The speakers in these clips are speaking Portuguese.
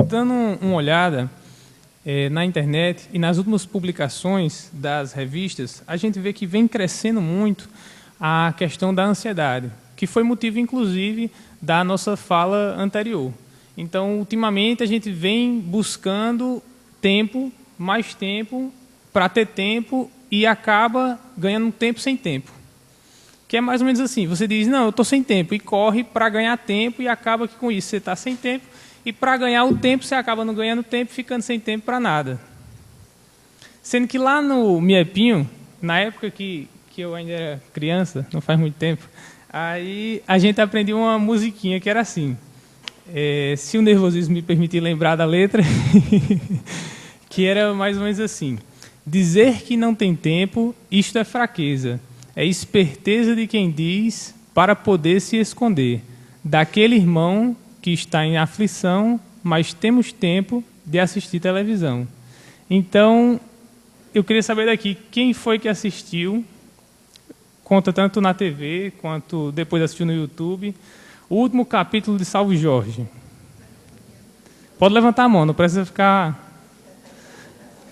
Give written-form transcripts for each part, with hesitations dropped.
dando uma olhada na internet e nas últimas publicações das revistas, a gente vê que vem crescendo muito a questão da ansiedade, que foi motivo, inclusive, da nossa fala anterior. Então, ultimamente, a gente vem buscando tempo, mais tempo, para ter tempo e acaba ganhando tempo sem tempo. Que é mais ou menos assim, você diz, não, eu estou sem tempo, e corre para ganhar tempo, e acaba que com isso você está sem tempo, e para ganhar o tempo você acaba não ganhando tempo, ficando sem tempo para nada. Sendo que lá no Miepinho, na época que eu ainda era criança, não faz muito tempo, aí a gente aprendeu uma musiquinha que era assim, se o nervosismo me permitir lembrar da letra, que era mais ou menos assim, dizer que não tem tempo, isto é fraqueza. É esperteza de quem diz para poder se esconder daquele irmão que está em aflição, mas temos tempo de assistir televisão. Então, eu queria saber daqui, quem foi que assistiu, conta tanto na TV, quanto depois assistiu no YouTube, o último capítulo de Salve Jorge. Pode levantar a mão, não precisa ficar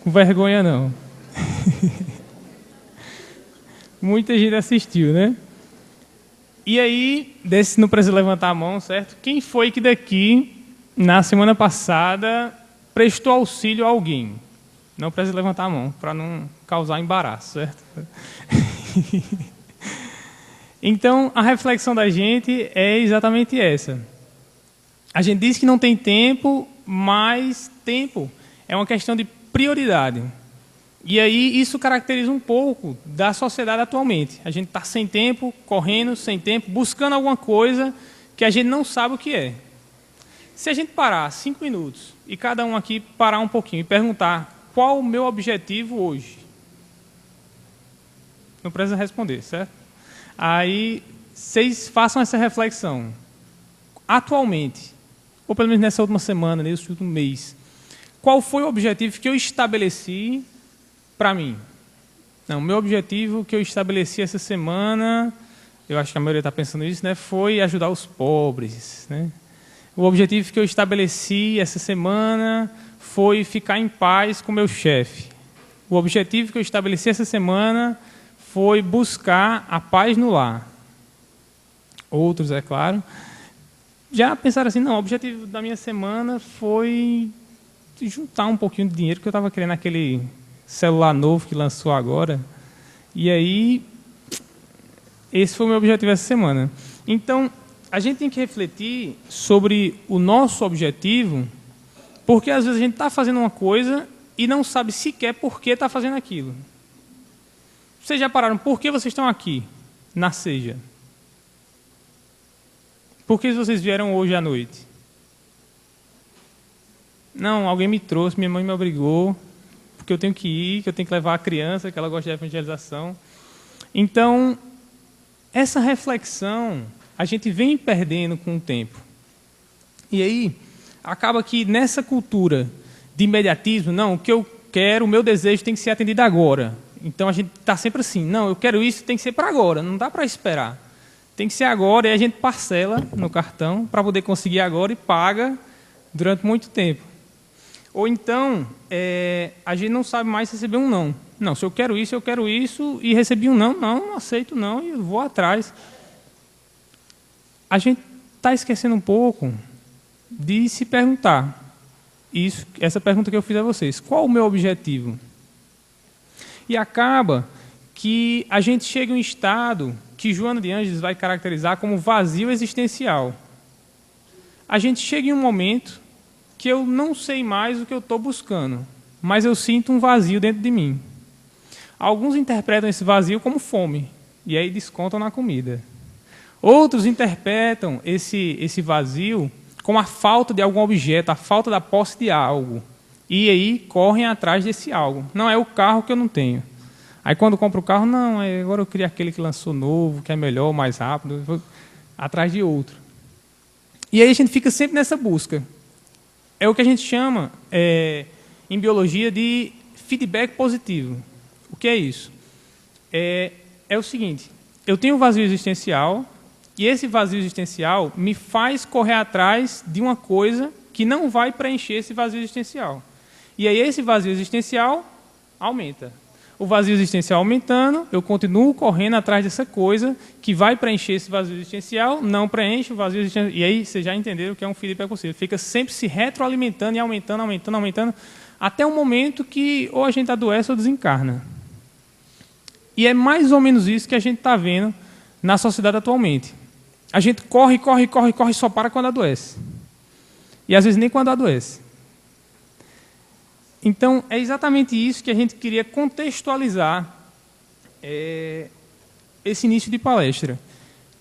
com vergonha, não. Muita gente assistiu, né? E aí, desse não precisa levantar a mão, certo? Quem foi que daqui, na semana passada, prestou auxílio a alguém? Não precisa levantar a mão, para não causar embaraço, certo? Então, a reflexão da gente é exatamente essa. A gente diz que não tem tempo, mas tempo é uma questão de prioridade. E aí isso caracteriza um pouco da sociedade atualmente. A gente está sem tempo, correndo, sem tempo, buscando alguma coisa que a gente não sabe o que é. Se a gente parar 5 minutos e cada um aqui parar um pouquinho e perguntar qual o meu objetivo hoje, não precisa responder, certo? Aí vocês façam essa reflexão. Atualmente, ou pelo menos nessa última semana, nesse último mês, qual foi o objetivo que eu estabeleci para mim? Não, o meu objetivo que eu estabeleci essa semana, eu acho que a maioria está pensando nisso, né, foi ajudar os pobres, né? O objetivo que eu estabeleci essa semana foi ficar em paz com o meu chefe. O objetivo que eu estabeleci essa semana foi buscar a paz no lar. Outros, é claro, já pensaram assim, não, o objetivo da minha semana foi juntar um pouquinho de dinheiro, que eu estava querendo aquele celular novo que lançou agora. E aí, esse foi o meu objetivo essa semana. Então, a gente tem que refletir sobre o nosso objetivo, porque às vezes a gente está fazendo uma coisa e não sabe sequer por que está fazendo aquilo. Vocês já pararam, por que vocês estão aqui, na Seja? Por que vocês vieram hoje à noite? Não, alguém me trouxe, minha mãe me obrigou, porque eu tenho que ir, que eu tenho que levar a criança, que ela gosta de evangelização. Então, essa reflexão a gente vem perdendo com o tempo. E aí, acaba que nessa cultura de imediatismo, não, o que eu quero, o meu desejo tem que ser atendido agora. Então, a gente está sempre assim, não, eu quero isso, tem que ser para agora, não dá para esperar. Tem que ser agora, e a gente parcela no cartão para poder conseguir agora e paga durante muito tempo. Ou então, a gente não sabe mais receber um não. Não, se eu quero isso, e recebi um não, não aceito não, e vou atrás. A gente está esquecendo um pouco de se perguntar, essa pergunta que eu fiz a vocês, qual o meu objetivo? E acaba que a gente chega em um estado que Joana de Ângeles vai caracterizar como vazio existencial. A gente chega em um momento que eu não sei mais o que eu estou buscando, mas eu sinto um vazio dentro de mim. Alguns interpretam esse vazio como fome, e aí descontam na comida. Outros interpretam esse vazio como a falta de algum objeto, a falta da posse de algo. E aí correm atrás desse algo. Não, é o carro que eu não tenho. Aí quando compro o carro, não, agora eu queria aquele que lançou novo, que é melhor, mais rápido, vou atrás de outro. E aí a gente fica sempre nessa busca. É o que a gente chama, em biologia, de feedback positivo. O que é isso? É o seguinte, eu tenho um vazio existencial, e esse vazio existencial me faz correr atrás de uma coisa que não vai preencher esse vazio existencial. E aí esse vazio existencial aumenta. O vazio existencial aumentando, eu continuo correndo atrás dessa coisa que vai preencher esse vazio existencial, não preenche o vazio existencial. E aí vocês já entenderam o que é um fio percussivo. Fica sempre se retroalimentando e aumentando, aumentando, aumentando, até um momento que ou a gente adoece ou desencarna. E é mais ou menos isso que a gente está vendo na sociedade atualmente. A gente corre, corre, corre, corre, só para quando adoece. E às vezes nem quando adoece. Então, é exatamente isso que a gente queria contextualizar esse início de palestra,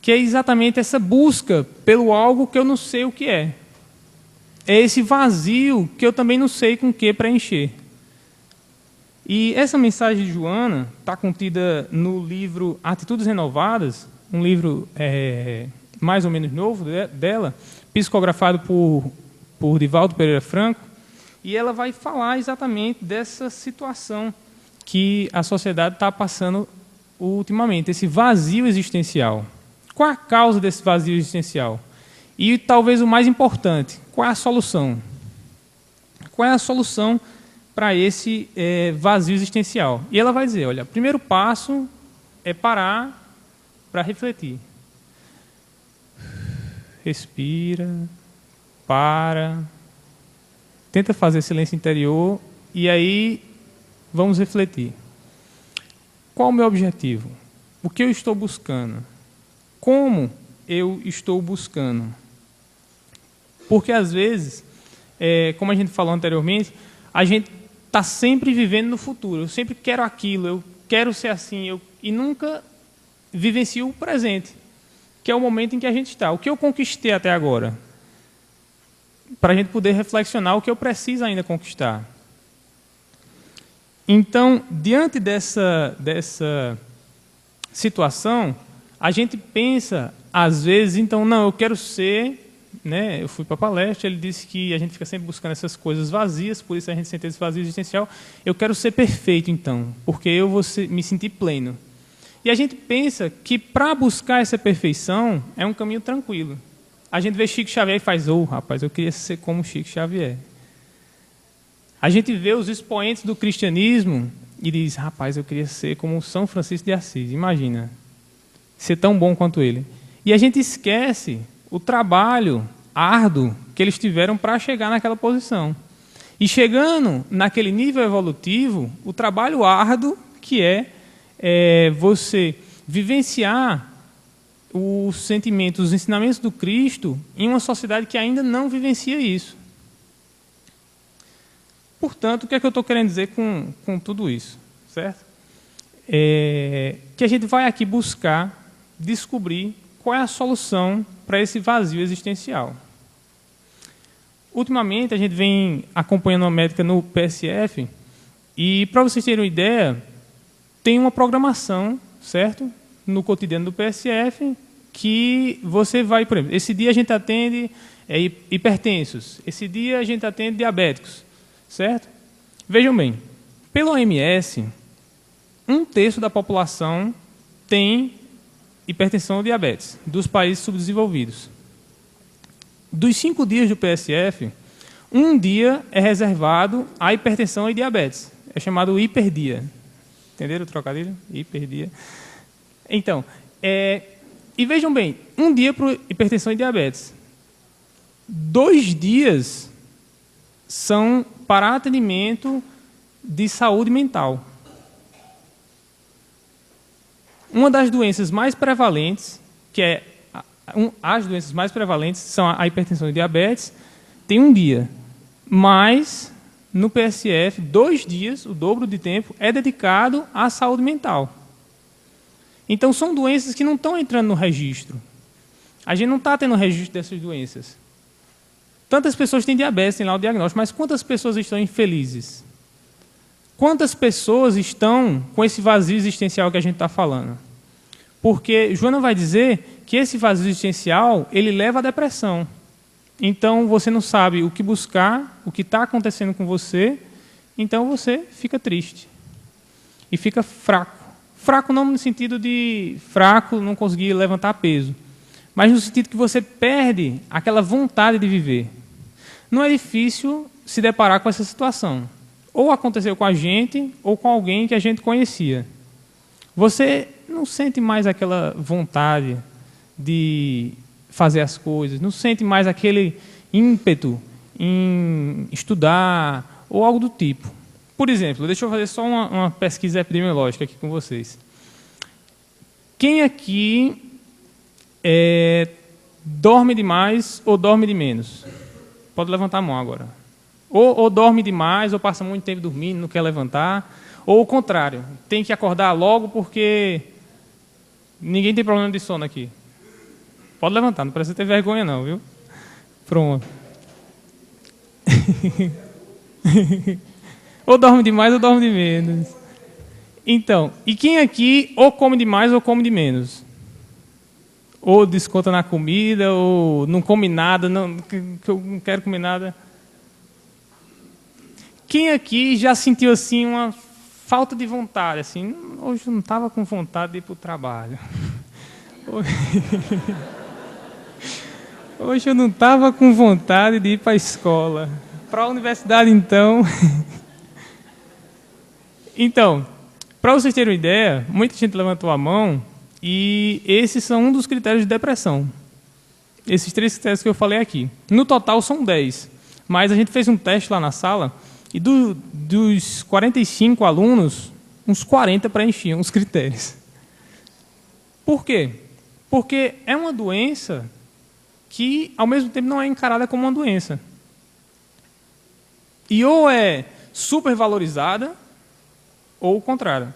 que é exatamente essa busca pelo algo que eu não sei o que é. É esse vazio que eu também não sei com o que preencher. E essa mensagem de Joana está contida no livro Atitudes Renovadas, um livro mais ou menos novo dela, psicografado por Divaldo Pereira Franco, e ela vai falar exatamente dessa situação que a sociedade está passando ultimamente, esse vazio existencial. Qual a causa desse vazio existencial? E talvez o mais importante, qual é a solução? Qual é a solução para esse vazio existencial? E ela vai dizer, olha, o primeiro passo é parar para refletir. Respira, para, tenta fazer silêncio interior e aí vamos refletir. Qual o meu objetivo? O que eu estou buscando? Como eu estou buscando? Porque, às vezes, como a gente falou anteriormente, a gente está sempre vivendo no futuro. Eu sempre quero aquilo, eu quero ser assim, e nunca vivencio o presente, que é o momento em que a gente está. O que eu conquistei até agora? Para a gente poder reflexionar o que eu preciso ainda conquistar. Então, diante dessa situação, a gente pensa, às vezes, então, não, eu quero ser, né? Eu fui para a palestra, ele disse que a gente fica sempre buscando essas coisas vazias, por isso a gente sente esse vazio existencial. Eu quero ser perfeito, então, porque eu vou me sentir pleno. E a gente pensa que para buscar essa perfeição é um caminho tranquilo. A gente vê Chico Xavier e faz, rapaz, eu queria ser como Chico Xavier. A gente vê os expoentes do cristianismo e diz, rapaz, eu queria ser como São Francisco de Assis. Imagina, ser tão bom quanto ele. E a gente esquece o trabalho árduo que eles tiveram para chegar naquela posição. E chegando naquele nível evolutivo, o trabalho árduo que é você vivenciar os sentimentos, os ensinamentos do Cristo em uma sociedade que ainda não vivencia isso. Portanto, o que é que eu estou querendo dizer com tudo isso? Certo? Que a gente vai aqui buscar descobrir qual é a solução para esse vazio existencial. Ultimamente, a gente vem acompanhando uma médica no PSF e, para vocês terem uma ideia, tem uma programação, certo? No cotidiano do PSF, que você vai, por exemplo, esse dia a gente atende hipertensos, esse dia a gente atende diabéticos, certo? Vejam bem, pela OMS, 1/3 da população tem hipertensão ou diabetes, dos países subdesenvolvidos. Dos 5 dias do PSF, 1 dia é reservado à hipertensão e diabetes. É chamado hiperdia. Entenderam o trocadilho? Hiperdia. Então, e vejam bem, 1 dia para hipertensão e diabetes. 2 dias são para atendimento de saúde mental. Uma das doenças mais prevalentes, as doenças mais prevalentes são a hipertensão e diabetes, tem 1 dia. Mas, no PSF, 2 dias, o dobro de tempo, é dedicado à saúde mental. Então, são doenças que não estão entrando no registro. A gente não está tendo registro dessas doenças. Tantas pessoas têm diabetes, têm lá o diagnóstico, mas quantas pessoas estão infelizes? Quantas pessoas estão com esse vazio existencial que a gente está falando? Porque Joana vai dizer que esse vazio existencial, ele leva à depressão. Então, você não sabe o que buscar, o que está acontecendo com você, então você fica triste. E fica fraco. Fraco não no sentido de fraco, não conseguir levantar peso, mas no sentido que você perde aquela vontade de viver. não é difícil se deparar com essa situação. Ou aconteceu com a gente, ou com alguém que a gente conhecia. Você não sente mais aquela vontade de fazer as coisas, não sente mais aquele ímpeto em estudar ou algo do tipo. Por exemplo, deixa eu fazer só uma pesquisa epidemiológica aqui com vocês. Quem aqui dorme demais ou dorme de menos? Pode levantar a mão agora. Ou dorme demais, ou passa muito tempo dormindo, não quer levantar. Ou o contrário, tem que acordar logo porque ninguém tem problema de sono aqui. Pode levantar, não precisa ter vergonha não, viu? Pronto. Ou dorme demais ou dorme de menos. Então, e quem aqui ou come demais ou come de menos? Ou desconta na comida, ou não come nada, que eu não quero comer nada. Quem aqui já sentiu assim uma falta de vontade? Assim, hoje eu não estava com vontade de ir para o trabalho. Hoje eu não estava com vontade de ir para a escola. Para a universidade, então. Então, para vocês terem uma ideia, muita gente levantou a mão e esses são um dos critérios de depressão. Esses 3 critérios que eu falei aqui. No total são 10, mas a gente fez um teste lá na sala e dos 45 alunos, uns 40 preenchiam os critérios. Por quê? Porque é uma doença que, ao mesmo tempo, não é encarada como uma doença. E ou é supervalorizada, ou o contrário.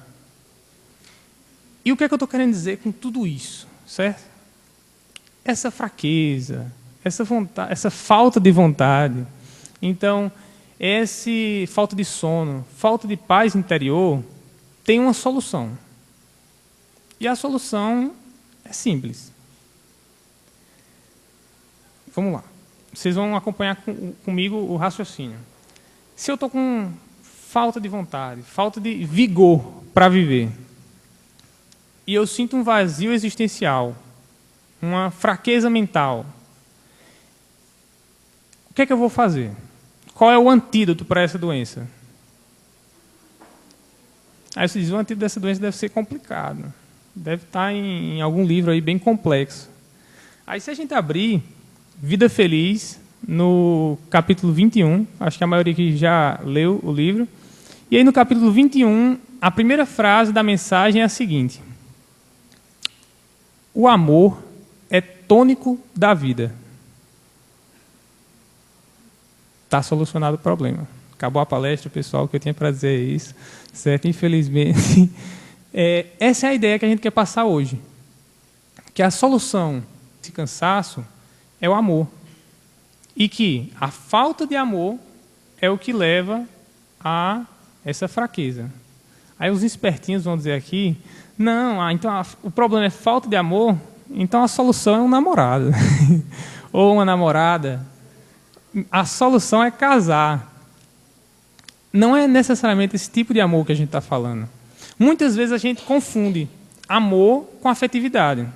E o que é que eu estou querendo dizer com tudo isso? Certo? Essa fraqueza, essa falta de vontade. Então, essa falta de sono, falta de paz interior, tem uma solução. E a solução é simples. Vamos lá. Vocês vão acompanhar comigo o raciocínio. Se eu estou com falta de vontade, falta de vigor para viver, e eu sinto um vazio existencial, uma fraqueza mental, o que é que eu vou fazer? Qual é o antídoto para essa doença? Aí você diz, o antídoto dessa doença deve ser complicado. Deve estar em algum livro aí bem complexo. Aí se a gente abrir Vida Feliz, no capítulo 21, acho que a maioria aqui já leu o livro, e aí no capítulo 21, a primeira frase da mensagem é a seguinte: o amor é tônico da vida. Está solucionado o problema. Acabou a palestra, pessoal, que eu tinha para dizer isso, certo? Infelizmente, essa é a ideia que a gente quer passar hoje. Que a solução desse cansaço é o amor. E que a falta de amor é o que leva a essa fraqueza. Aí os espertinhos vão dizer aqui, não, então o problema é falta de amor, então a solução é um namorado. Ou uma namorada. A solução é casar. Não é necessariamente esse tipo de amor que a gente está falando. Muitas vezes a gente confunde amor com afetividade.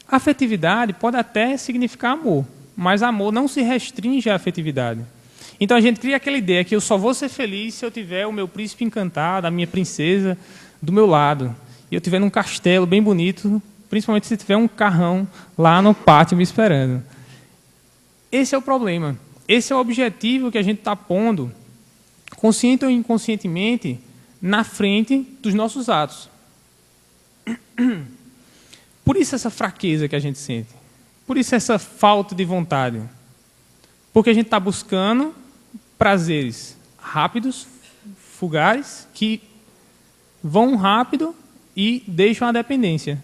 Afetividade pode até significar amor, mas amor não se restringe à afetividade. Então a gente cria aquela ideia que eu só vou ser feliz se eu tiver o meu príncipe encantado, a minha princesa do meu lado. E eu estiver num castelo bem bonito, principalmente se tiver um carrão lá no pátio me esperando. Esse é o problema. Esse é o objetivo que a gente está pondo, consciente ou inconscientemente, na frente dos nossos atos. Por isso essa fraqueza que a gente sente. Por isso essa falta de vontade. Porque a gente está buscando prazeres rápidos, fugazes, que vão rápido e deixam a dependência.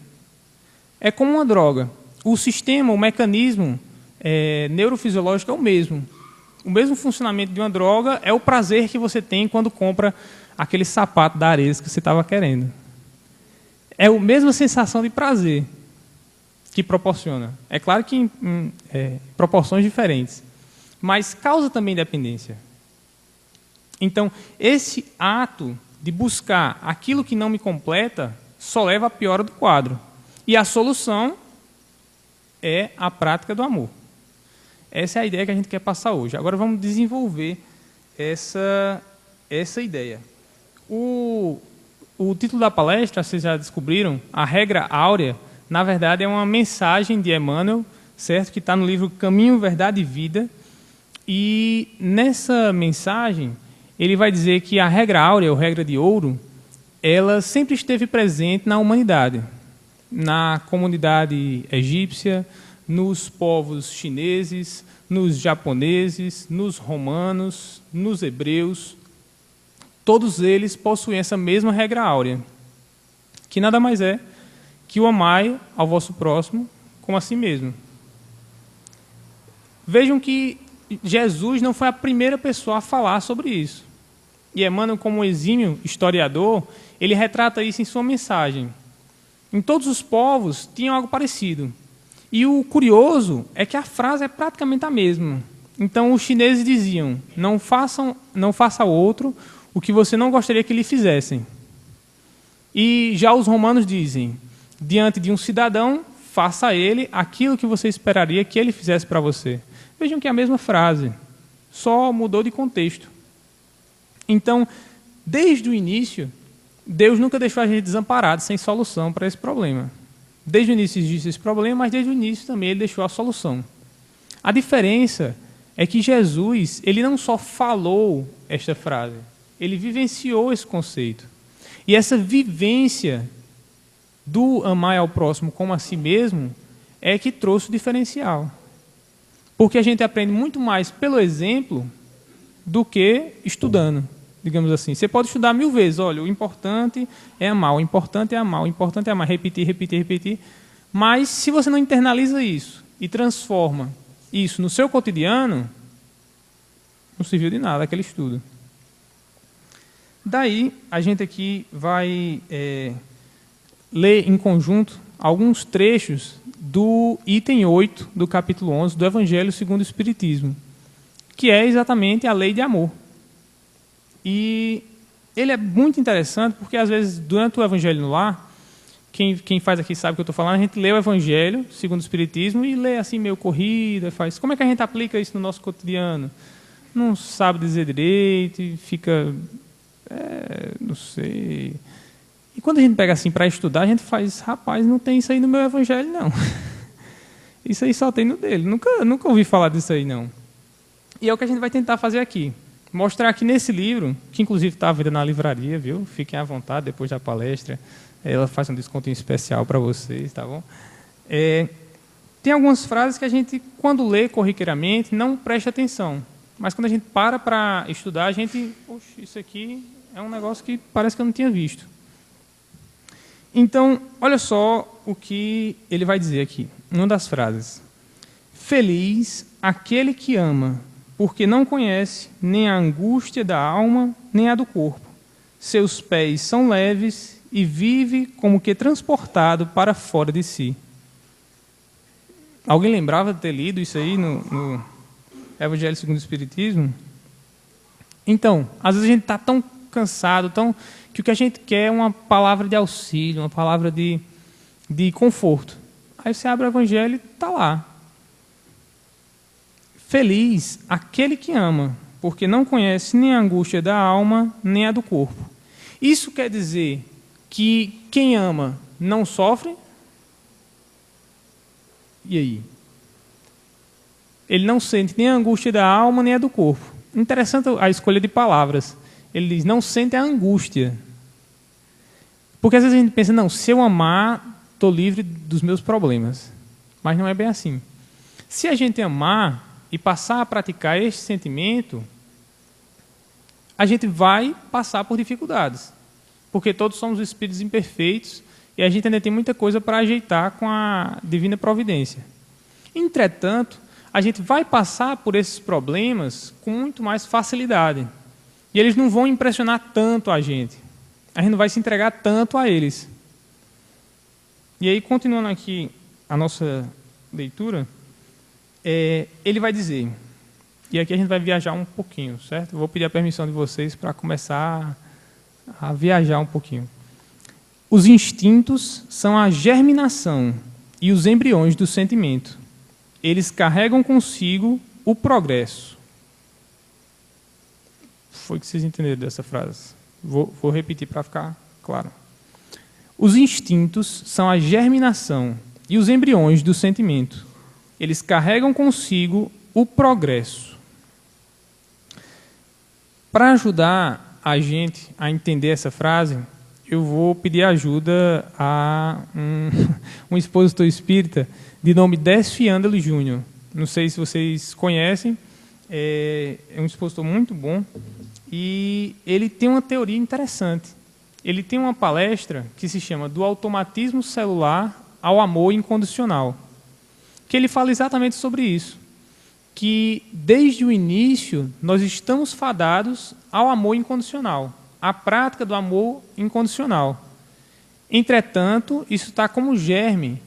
É como uma droga. O sistema, o mecanismo neurofisiológico é o mesmo. O mesmo funcionamento de uma droga é o prazer que você tem quando compra aquele sapato da Ares que você estava querendo. É a mesma sensação de prazer que proporciona. É claro que em proporções diferentes, mas causa também dependência. Então, esse ato de buscar aquilo que não me completa só leva à piora do quadro. E a solução é a prática do amor. Essa é a ideia que a gente quer passar hoje. Agora vamos desenvolver essa ideia. O título da palestra, vocês já descobriram, a regra áurea, na verdade é uma mensagem de Emmanuel, certo? Que está no livro Caminho, Verdade e Vida. E nessa mensagem, ele vai dizer que a regra áurea, ou regra de ouro, ela sempre esteve presente na humanidade, na comunidade egípcia, nos povos chineses, nos japoneses, nos romanos, nos hebreus. Todos eles possuem essa mesma regra áurea, que nada mais é que o amai ao vosso próximo como a si mesmo. Vejam que Jesus não foi a primeira pessoa a falar sobre isso. E Emmanuel, como um exímio historiador, ele retrata isso em sua mensagem. Em todos os povos tinham algo parecido. E o curioso é que a frase é praticamente a mesma. Então os chineses diziam: não faça ao outro o que você não gostaria que lhe fizessem. E já os romanos dizem: diante de um cidadão, faça a ele aquilo que você esperaria que ele fizesse para você. Vejam que é a mesma frase, só mudou de contexto. Então, desde o início, Deus nunca deixou a gente desamparado, sem solução para esse problema. Desde o início existe esse problema, mas desde o início também ele deixou a solução. A diferença é que Jesus, ele não só falou esta frase, ele vivenciou esse conceito. E essa vivência do amar ao próximo como a si mesmo é que trouxe o diferencial. Porque a gente aprende muito mais pelo exemplo do que estudando, digamos assim. Você pode estudar 1000 vezes, olha, o importante é amar, o importante é amar, o importante é amar, repetir, repetir, repetir. Mas se você não internaliza isso e transforma isso no seu cotidiano, não serviu de nada aquele estudo. Daí, a gente aqui vai ler em conjunto alguns trechos do item 8 do capítulo 11 do Evangelho segundo o Espiritismo, que é exatamente a lei de amor. E ele é muito interessante porque, às vezes, durante o Evangelho no Lar, quem faz aqui sabe o que eu estou falando, a gente lê o Evangelho segundo o Espiritismo e lê assim meio corrida, faz. Como é que a gente aplica isso no nosso cotidiano? Não sabe dizer direito e fica... não sei... E quando a gente pega assim para estudar, a gente faz, rapaz, não tem isso aí no meu evangelho, não. Isso aí só tem no dele. Nunca ouvi falar disso aí, não. E é o que a gente vai tentar fazer aqui. Mostrar aqui nesse livro, que inclusive está à venda na livraria, viu? Fiquem à vontade depois da palestra. Ela faz um descontinho especial para vocês, tá bom? Tem algumas frases que a gente, quando lê corriqueiramente, não presta atenção. Mas quando a gente para estudar, a gente... Poxa, isso aqui é um negócio que parece que eu não tinha visto. Então, olha só o que ele vai dizer aqui, uma das frases. Feliz aquele que ama, porque não conhece nem a angústia da alma, nem a do corpo. Seus pés são leves e vive como que transportado para fora de si. Alguém lembrava de ter lido isso aí no Evangelho segundo o Espiritismo? Então, às vezes a gente está tão cansado, que o que a gente quer é uma palavra de auxílio, uma palavra de conforto. Aí você abre o Evangelho e está lá. Feliz aquele que ama, porque não conhece nem a angústia da alma, nem a do corpo. Isso quer dizer que quem ama não sofre? E aí? Ele não sente nem a angústia da alma, nem a do corpo. Interessante a escolha de palavras. Ele diz, não sente a angústia. Porque às vezes a gente pensa, não, se eu amar, estou livre dos meus problemas. Mas não é bem assim. Se a gente amar e passar a praticar este sentimento, a gente vai passar por dificuldades. Porque todos somos espíritos imperfeitos e a gente ainda tem muita coisa para ajeitar com a divina providência. Entretanto, a gente vai passar por esses problemas com muito mais facilidade. E eles não vão impressionar tanto a gente. A gente não vai se entregar tanto a eles. E aí, continuando aqui a nossa leitura, ele vai dizer, e aqui a gente vai viajar um pouquinho, certo? Eu vou pedir a permissão de vocês para começar a viajar um pouquinho. Os instintos são a germinação e os embriões do sentimento. eles carregam consigo o progresso. Foi que vocês entenderam dessa frase. Vou repetir para ficar claro. Os instintos são a germinação e os embriões do sentimento. Eles carregam consigo o progresso. Para ajudar a gente a entender essa frase, eu vou pedir ajuda a um expositor espírita de nome Décio Ândalo Júnior. Não sei se vocês conhecem, é um expositor muito bom e ele tem uma teoria interessante. Ele tem uma palestra que se chama Do Automatismo Celular ao Amor Incondicional, que ele fala exatamente sobre isso, que desde o início nós estamos fadados ao amor incondicional, à prática do amor incondicional. Entretanto, isso está como germe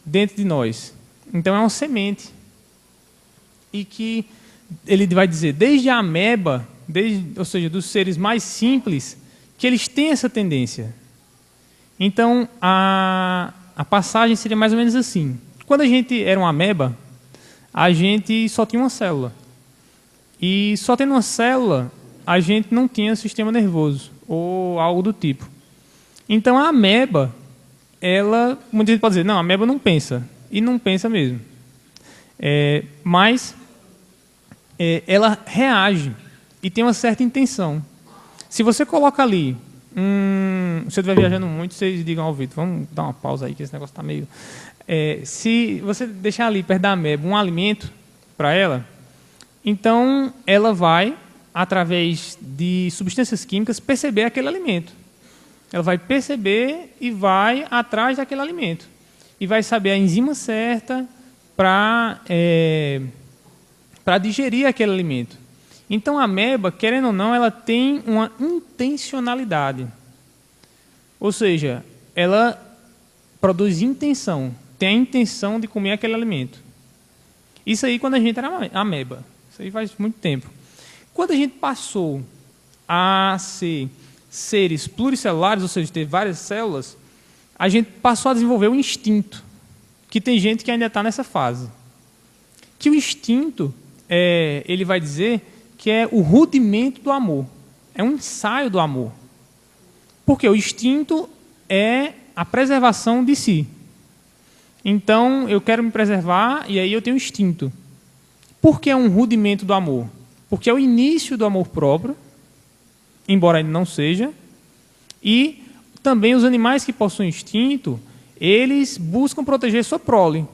dentro de nós. Então é uma semente. E que ele vai dizer, desde a ameba, ou seja, dos seres mais simples, que eles têm essa tendência. Então, a passagem seria mais ou menos assim. Quando a gente era uma ameba, a gente só tinha uma célula. E só tendo uma célula, a gente não tinha sistema nervoso, ou algo do tipo. Então, a ameba, muita gente pode dizer, não, a ameba não pensa. E não pensa mesmo. Mas ela reage e tem uma certa intenção. Se você coloca ali, se eu estiver viajando muito, vocês digam ao ouvido, vamos dar uma pausa aí, que esse negócio está meio... se você deixar ali perto da ameba um alimento para ela, então ela vai, através de substâncias químicas, perceber aquele alimento. Ela vai perceber e vai atrás daquele alimento. E vai saber a enzima certa para digerir aquele alimento. Então, a ameba, querendo ou não, ela tem uma intencionalidade. Ou seja, ela produz intenção. Tem a intenção de comer aquele alimento. Isso aí quando a gente era ameba. Isso aí faz muito tempo. Quando a gente passou a ser seres pluricelulares, ou seja, ter várias células, a gente passou a desenvolver o instinto. Que tem gente que ainda está nessa fase. Que o instinto, ele vai dizer que é o rudimento do amor. É um ensaio do amor. Porque o instinto é a preservação de si. Então, eu quero me preservar e aí eu tenho instinto. Por que é um rudimento do amor? Porque é o início do amor próprio, embora ainda não seja. E também os animais que possuem instinto, eles buscam proteger sua prole.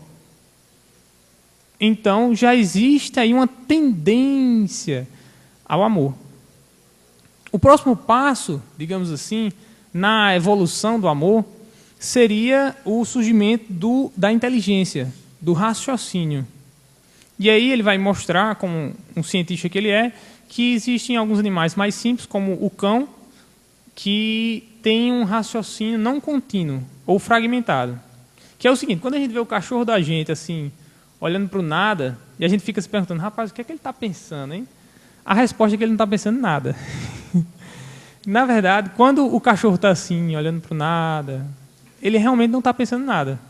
Então, já existe aí uma tendência ao amor. O próximo passo, digamos assim, na evolução do amor, seria o surgimento da inteligência, do raciocínio. E aí ele vai mostrar, como um cientista que ele é, que existem alguns animais mais simples, como o cão, que tem um raciocínio não contínuo, ou fragmentado. Que é o seguinte, quando a gente vê o cachorro da gente, assim, olhando para o nada, e a gente fica se perguntando, rapaz, o que é que ele está pensando, hein? A resposta é que ele não está pensando em nada. Na verdade, quando o cachorro está assim, olhando para o nada, ele realmente não está pensando em nada.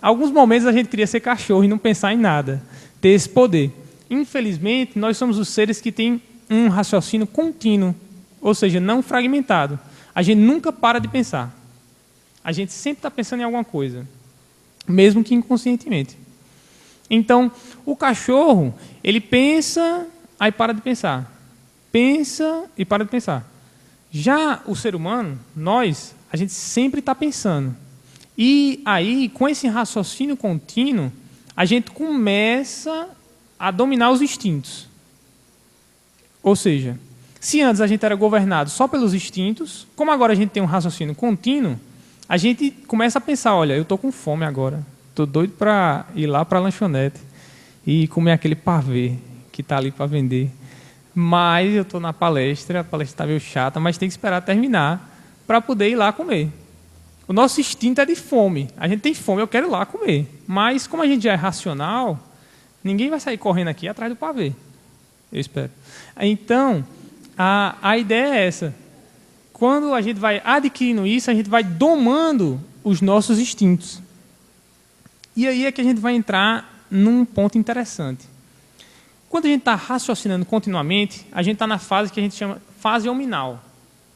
Alguns momentos a gente queria ser cachorro e não pensar em nada, ter esse poder. Infelizmente, nós somos os seres que têm um raciocínio contínuo, ou seja, não fragmentado. A gente nunca para de pensar. A gente sempre está pensando em alguma coisa, mesmo que inconscientemente. Então, o cachorro, ele pensa, aí para de pensar. Pensa e para de pensar. Já o ser humano, nós, a gente sempre está pensando. E aí, com esse raciocínio contínuo, a gente começa a dominar os instintos. Ou seja, se antes a gente era governado só pelos instintos, como agora a gente tem um raciocínio contínuo, a gente começa a pensar, olha, eu estou com fome agora, estou doido para ir lá para a lanchonete e comer aquele pavê que está ali para vender. Mas eu estou na palestra, a palestra está meio chata, mas tem que esperar terminar para poder ir lá comer. O nosso instinto é de fome. A gente tem fome, eu quero ir lá comer. Mas como a gente já é racional, ninguém vai sair correndo aqui atrás do pavê. Eu espero. Então, a ideia é essa. Quando a gente vai adquirindo isso, a gente vai domando os nossos instintos. E aí é que a gente vai entrar num ponto interessante. Quando a gente está raciocinando continuamente, a gente está na fase que a gente chama fase hominal.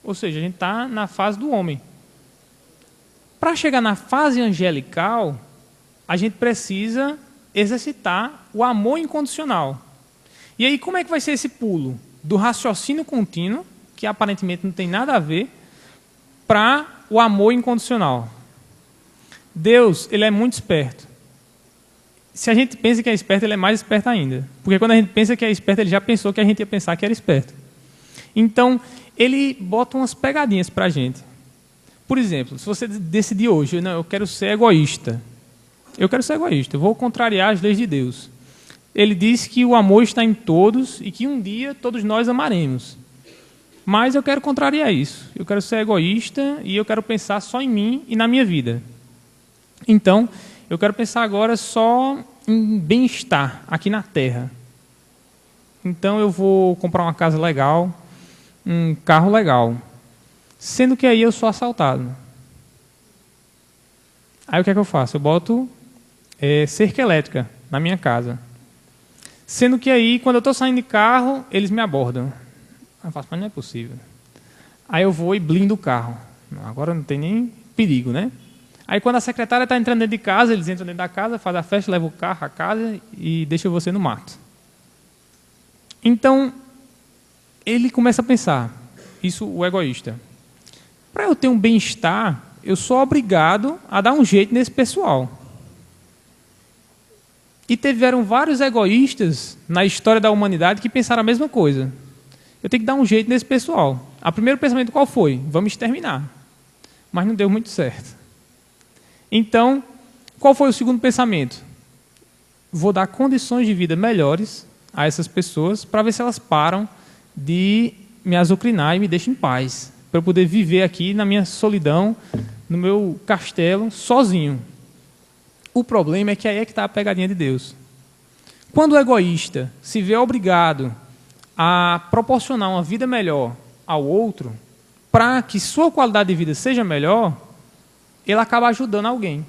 Ou seja, a gente está na fase do homem. Para chegar na fase angelical, a gente precisa exercitar o amor incondicional. E aí, como é que vai ser esse pulo? Do raciocínio contínuo, que aparentemente não tem nada a ver, para o amor incondicional. Deus, ele é muito esperto. Se a gente pensa que é esperto, ele é mais esperto ainda. Porque quando a gente pensa que é esperto, ele já pensou que a gente ia pensar que era esperto. Então, ele bota umas pegadinhas para a gente. Por exemplo, se você decidir hoje, não, eu quero ser egoísta. Eu quero ser egoísta, eu vou contrariar as leis de Deus. Ele diz que o amor está em todos e que um dia todos nós amaremos. Mas eu quero contrariar isso. Eu quero ser egoísta e eu quero pensar só em mim e na minha vida. Então, eu quero pensar agora só em bem-estar aqui na Terra. Então, eu vou comprar uma casa legal, um carro legal. Sendo que aí eu sou assaltado. Aí o que é que eu faço? Eu boto cerca elétrica na minha casa. Sendo que aí, quando eu estou saindo de carro, eles me abordam. Eu faço, mas não é possível. Aí eu vou e blindo o carro. Agora não tem nem perigo, né? Aí quando a secretária está entrando dentro de casa, eles entram dentro da casa, fazem a festa, levam o carro à casa e deixam você no mato. Então, ele começa a pensar, isso o egoísta. Para eu ter um bem-estar, eu sou obrigado a dar um jeito nesse pessoal. E tiveram vários egoístas na história da humanidade que pensaram a mesma coisa. Eu tenho que dar um jeito nesse pessoal. O primeiro pensamento qual foi? Vamos exterminar. Mas não deu muito certo. Então, qual foi o segundo pensamento? Vou dar condições de vida melhores a essas pessoas para ver se elas param de me azucrinar e me deixam em paz. Para eu poder viver aqui na minha solidão, no meu castelo, sozinho. O problema é que aí é que está a pegadinha de Deus. Quando o egoísta se vê obrigado a proporcionar uma vida melhor ao outro, para que sua qualidade de vida seja melhor, ele acaba ajudando alguém.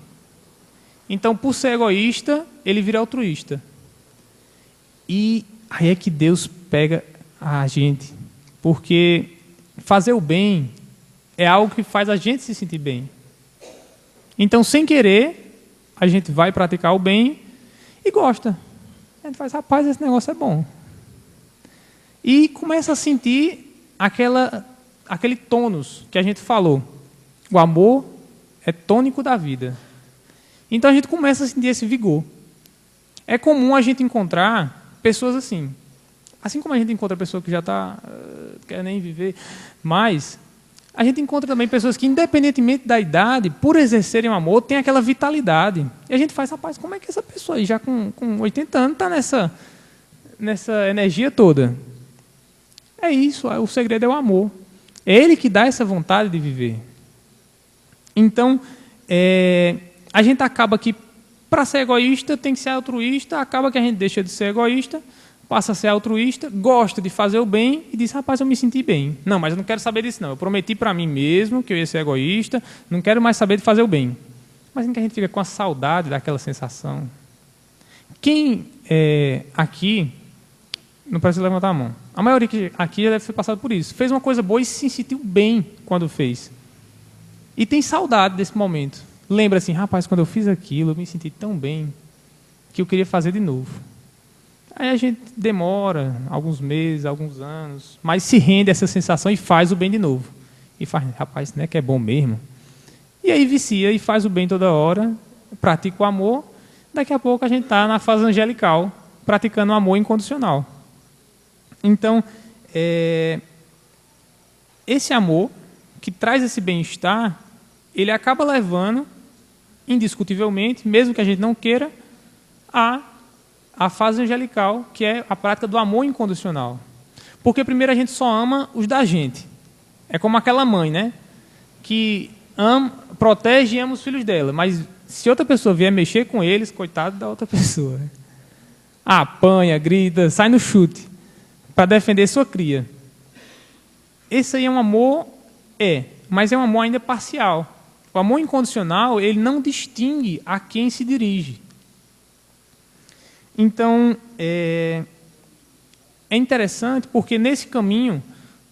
Então, por ser egoísta, ele vira altruísta. E aí é que Deus pega a gente. Porque fazer o bem é algo que faz a gente se sentir bem. Então, sem querer, a gente vai praticar o bem e gosta. A gente faz, rapaz, esse negócio é bom. E começa a sentir aquele tônus que a gente falou. O amor é tônico da vida. Então a gente começa a sentir esse vigor. É comum a gente encontrar pessoas assim. Assim como a gente encontra pessoa que já está, quer nem viver, mas a gente encontra também pessoas que, independentemente da idade, por exercerem o amor, tem aquela vitalidade. E a gente faz, rapaz, como é que essa pessoa aí, já com 80 anos, está nessa energia toda? É isso, o segredo é o amor. É ele que dá essa vontade de viver. Então, a gente acaba que, para ser egoísta, tem que ser altruísta, acaba que a gente deixa de ser egoísta, passa a ser altruísta, gosta de fazer o bem e diz, rapaz, eu me senti bem. Não, mas eu não quero saber disso não. Eu prometi para mim mesmo que eu ia ser egoísta, não quero mais saber de fazer o bem. Mas em que a gente fica com a saudade daquela sensação. Quem aqui, não precisa levantar a mão, a maioria que aqui já deve ter passado por isso, fez uma coisa boa e se sentiu bem quando fez. E tem saudade desse momento. Lembra assim, rapaz, quando eu fiz aquilo, eu me senti tão bem que eu queria fazer de novo. Aí a gente demora alguns meses, alguns anos, mas se rende a essa sensação e faz o bem de novo. E faz, rapaz, né, que é bom mesmo. E aí vicia e faz o bem toda hora, pratica o amor. Daqui a pouco a gente está na fase angelical, praticando o amor incondicional. Então, esse amor que traz esse bem-estar, ele acaba levando, indiscutivelmente, mesmo que a gente não queira, a fase angelical, que é a prática do amor incondicional. Porque primeiro a gente só ama os da gente. É como aquela mãe, né? Que protege e ama os filhos dela. Mas se outra pessoa vier mexer com eles, coitado da outra pessoa. Né? Apanha, grita, sai no chute para defender sua cria. Esse aí é um amor, mas é um amor ainda parcial. O amor incondicional, ele não distingue a quem se dirige. Então, é interessante porque nesse caminho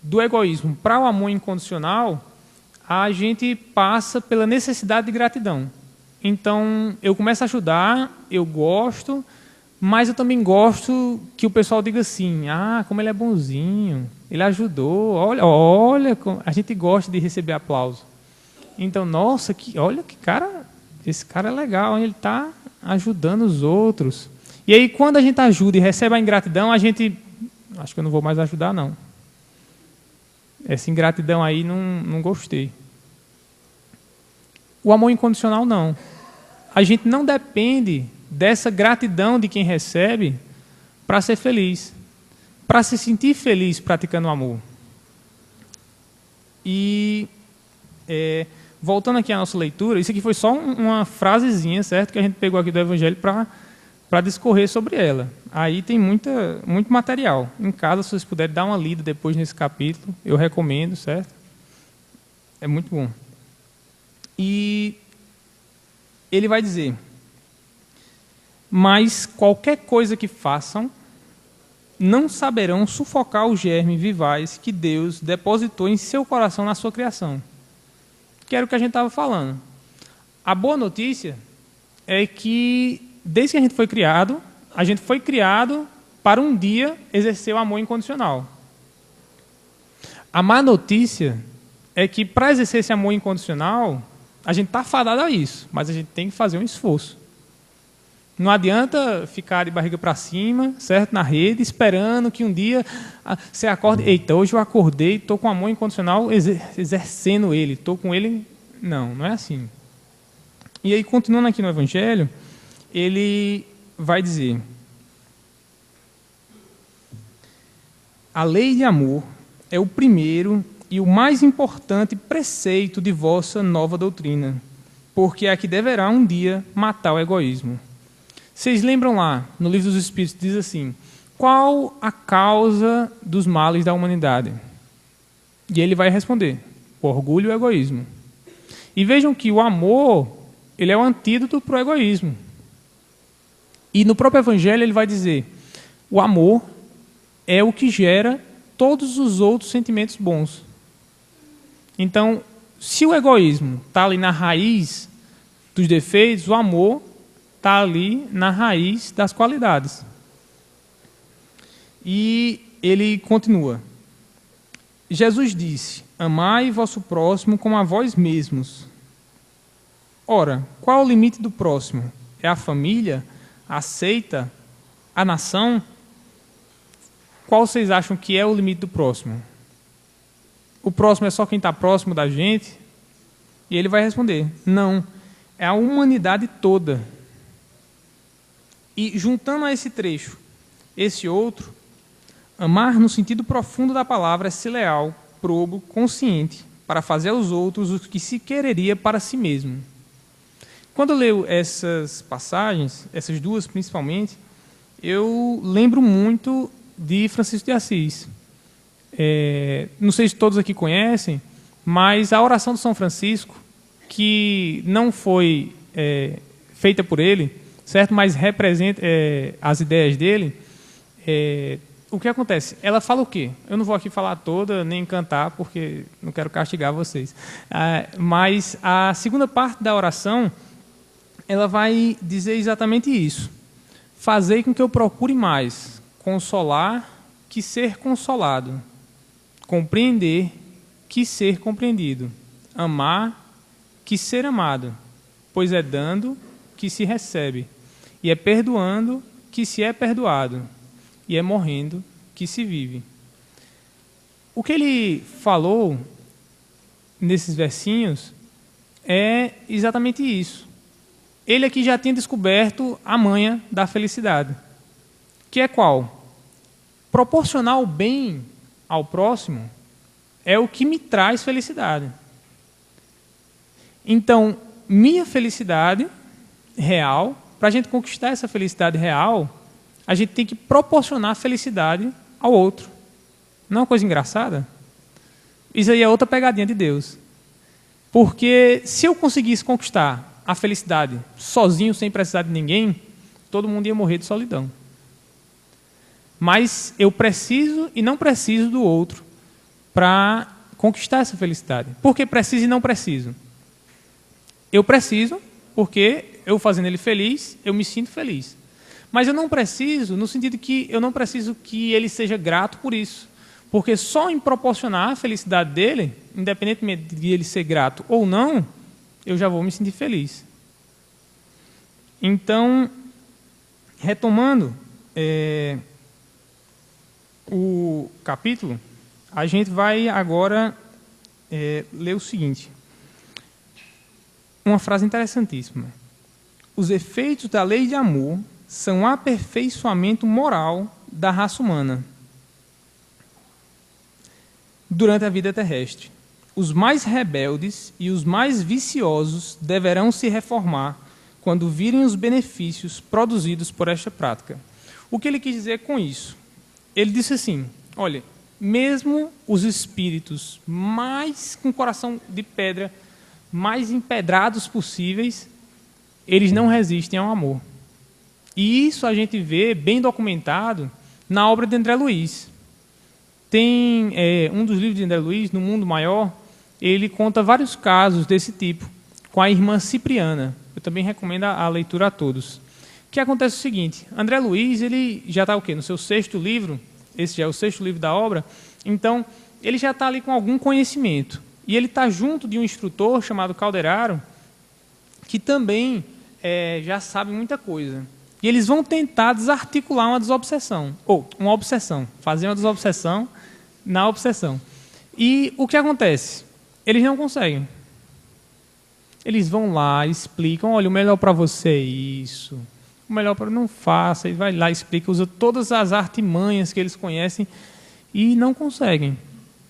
do egoísmo para o amor incondicional, a gente passa pela necessidade de gratidão. Então, eu começo a ajudar, eu gosto, mas eu também gosto que o pessoal diga assim, como ele é bonzinho, ele ajudou, olha, a gente gosta de receber aplauso. Então, nossa, olha que cara, esse cara é legal, ele está ajudando os outros. E aí, quando a gente ajuda e recebe a ingratidão, a gente, acho que eu não vou mais ajudar, não. Essa ingratidão aí, não gostei. O amor incondicional, não. A gente não depende dessa gratidão de quem recebe para ser feliz, para se sentir feliz praticando o amor. E, voltando aqui à nossa leitura, isso aqui foi só uma frasezinha, certo? Que a gente pegou aqui do Evangelho para discorrer sobre ela. Aí tem muito material. Em casa, se vocês puderem dar uma lida depois nesse capítulo, eu recomendo, certo? É muito bom. E ele vai dizer, mas qualquer coisa que façam, não saberão sufocar o germe vivaz que Deus depositou em seu coração na sua criação. Que era o que a gente estava falando. A boa notícia é que, desde que a gente foi criado para um dia exercer o amor incondicional. A má notícia é que, para exercer esse amor incondicional, a gente está fadado a isso, mas a gente tem que fazer um esforço. Não adianta ficar de barriga para cima, certo, na rede, esperando que um dia você acorde. Eita, hoje eu acordei, estou com amor incondicional, exercendo ele, estou com ele. Não é assim. E aí, continuando aqui no Evangelho, ele vai dizer: a lei de amor é o primeiro e o mais importante preceito de vossa nova doutrina, porque é que deverá um dia matar o egoísmo. Vocês lembram lá, no Livro dos Espíritos, diz assim, qual a causa dos males da humanidade? E ele vai responder, o orgulho e o egoísmo. E vejam que o amor, ele é o antídoto para o egoísmo. E no próprio Evangelho ele vai dizer, o amor é o que gera todos os outros sentimentos bons. Então, se o egoísmo está ali na raiz dos defeitos, o amor está ali na raiz das qualidades. E ele continua. Jesus disse, amai vosso próximo como a vós mesmos. Ora, qual é o limite do próximo? É a família? A seita? A nação? Qual vocês acham que é o limite do próximo? O próximo é só quem está próximo da gente? E ele vai responder, não, é a humanidade toda. E juntando a esse trecho, esse outro, amar no sentido profundo da palavra é ser leal, probo, consciente, para fazer aos outros o que se quereria para si mesmo. Quando eu leio essas passagens, essas duas principalmente, eu lembro muito de Francisco de Assis. Não sei se todos aqui conhecem, mas a oração de São Francisco, que não foi feita por ele, certo? Mas representa as ideias dele. O que acontece? Ela fala o quê? Eu não vou aqui falar toda, nem cantar, porque não quero castigar vocês. Mas a segunda parte da oração, ela vai dizer exatamente isso. Fazei com que eu procure mais consolar que ser consolado, compreender que ser compreendido, amar que ser amado, pois é dando que se recebe, e é perdoando que se é perdoado, e é morrendo que se vive. O que ele falou nesses versinhos é exatamente isso. Ele aqui já tinha descoberto a manha da felicidade, que é qual? Proporcionar o bem ao próximo é o que me traz felicidade. Então, minha felicidade real, para a gente conquistar essa felicidade real, a gente tem que proporcionar felicidade ao outro. Não é uma coisa engraçada? Isso aí é outra pegadinha de Deus. Porque se eu conseguisse conquistar a felicidade sozinho, sem precisar de ninguém, todo mundo ia morrer de solidão. mas eu preciso e não preciso do outro para conquistar essa felicidade. Por que preciso e não preciso? Eu preciso porque eu fazendo ele feliz, eu me sinto feliz. Mas eu não preciso no sentido que eu não preciso que ele seja grato por isso. Porque só em proporcionar a felicidade dele, independentemente de ele ser grato ou não, eu já vou me sentir feliz. Então, retomando o capítulo, a gente vai agora ler o seguinte. Uma frase interessantíssima. Os efeitos da lei de amor são aperfeiçoamento moral da raça humana durante a vida terrestre. Os mais rebeldes e os mais viciosos deverão se reformar quando virem os benefícios produzidos por esta prática. O que ele quis dizer com isso? Ele disse assim, olha, mesmo os espíritos mais com coração de pedra, mais empedrados possíveis, eles não resistem ao amor. E isso a gente vê bem documentado na obra de André Luiz. Tem um dos livros de André Luiz, No Mundo Maior, ele conta vários casos desse tipo, com a irmã Cipriana. Eu também recomendo a leitura a todos. O que acontece é o seguinte, André Luiz ele já está no seu 6º livro, esse já é o 6º livro da obra, então ele já está ali com algum conhecimento. E ele está junto de um instrutor chamado Calderaro, que também já sabe muita coisa. E eles vão tentar desarticular uma desobsessão, ou uma obsessão, fazer uma desobsessão na obsessão. E o que acontece? Eles não conseguem. Eles vão lá, explicam, olha, o melhor para você é isso, o melhor para não faça, ele vai lá, explica, usa todas as artimanhas que eles conhecem e não conseguem.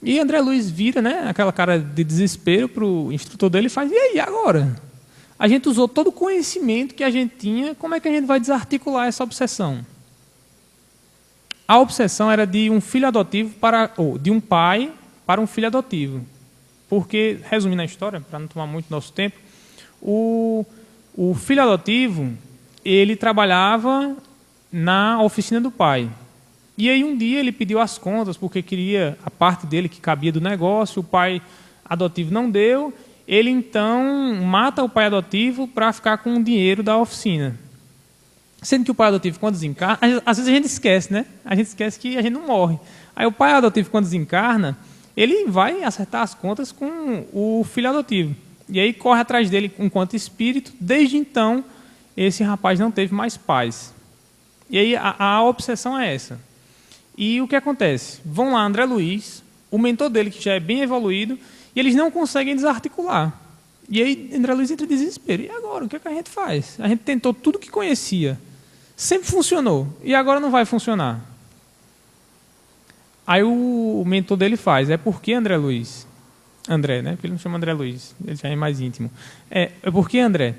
E André Luiz vira, né, aquela cara de desespero para o instrutor dele e faz, e aí, agora? A gente usou todo o conhecimento que a gente tinha, como é que a gente vai desarticular essa obsessão? A obsessão era de um filho adotivo de um pai para um filho adotivo. Porque, resumindo a história, para não tomar muito nosso tempo, o filho adotivo, ele trabalhava na oficina do pai. E aí um dia ele pediu as contas porque queria a parte dele que cabia do negócio, o pai adotivo não deu. Ele, então, mata o pai adotivo para ficar com o dinheiro da oficina. Sendo que o pai adotivo, quando desencarna... Às vezes a gente esquece, né? A gente esquece que a gente não morre. Aí o pai adotivo, quando desencarna, ele vai acertar as contas com o filho adotivo. E aí corre atrás dele enquanto espírito. Desde então, esse rapaz não teve mais paz. E aí a obsessão é essa. E o que acontece? Vão lá André Luiz, o mentor dele, que já é bem evoluído, e eles não conseguem desarticular. E aí André Luiz entra em desespero. E agora, o que a gente faz? A gente tentou tudo que conhecia. Sempre funcionou. E agora não vai funcionar. Aí o mentor dele faz. É porque André Luiz... André, né? Porque ele não chama André Luiz. Ele já é mais íntimo. É porque, André,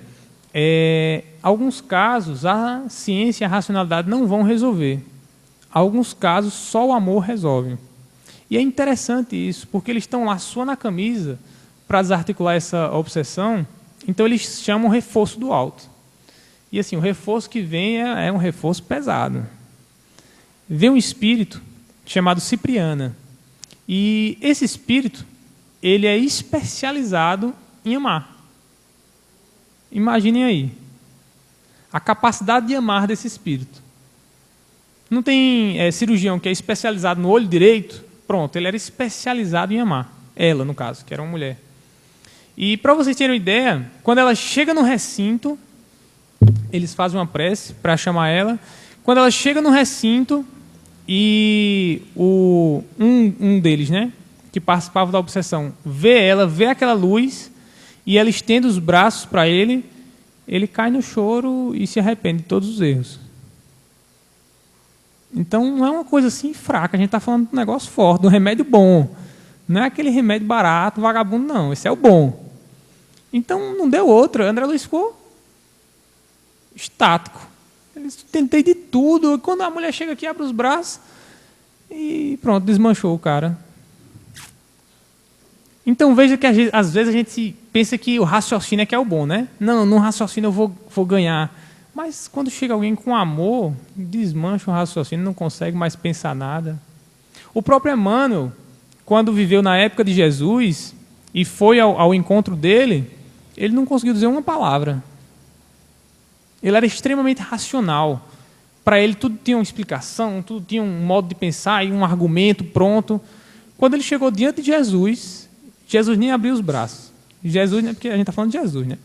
alguns casos a ciência e a racionalidade não vão resolver. Alguns casos só o amor resolve. E é interessante isso, porque eles estão lá suando a camisa para desarticular essa obsessão, então eles chamam reforço do alto. E assim, o reforço que vem é um reforço pesado. Vem um espírito chamado Cipriana. E esse espírito, ele é especializado em amar. Imaginem aí. A capacidade de amar desse espírito. Não tem cirurgião que é especializado no olho direito. Pronto, ele era especializado em amar. Ela, no caso, que era uma mulher. E para vocês terem uma ideia, quando ela chega no recinto, eles fazem uma prece para chamar ela. Quando ela chega no recinto, e um deles, né, que participava da obsessão, vê ela, vê aquela luz, e ela estende os braços para ele, ele cai no choro e se arrepende de todos os erros. Então, não é uma coisa assim fraca, a gente está falando de um negócio forte, de um remédio bom. Não é aquele remédio barato, vagabundo, não. Esse é o bom. Então, não deu outra. André Luiz ficou estático. Ele tentei de tudo. E quando a mulher chega aqui, abre os braços e pronto, desmanchou o cara. Então, veja que às vezes a gente pensa que o raciocínio é que é o bom, né? Não, no raciocínio eu vou ganhar. Mas quando chega alguém com amor, desmancha o raciocínio, não consegue mais pensar nada. O próprio Emmanuel, quando viveu na época de Jesus e foi ao encontro dele, ele não conseguiu dizer uma palavra. Ele era extremamente racional. Para ele tudo tinha uma explicação, tudo tinha um modo de pensar e um argumento pronto. Quando ele chegou diante de Jesus, Jesus nem abriu os braços. Jesus, porque a gente está falando de Jesus, né?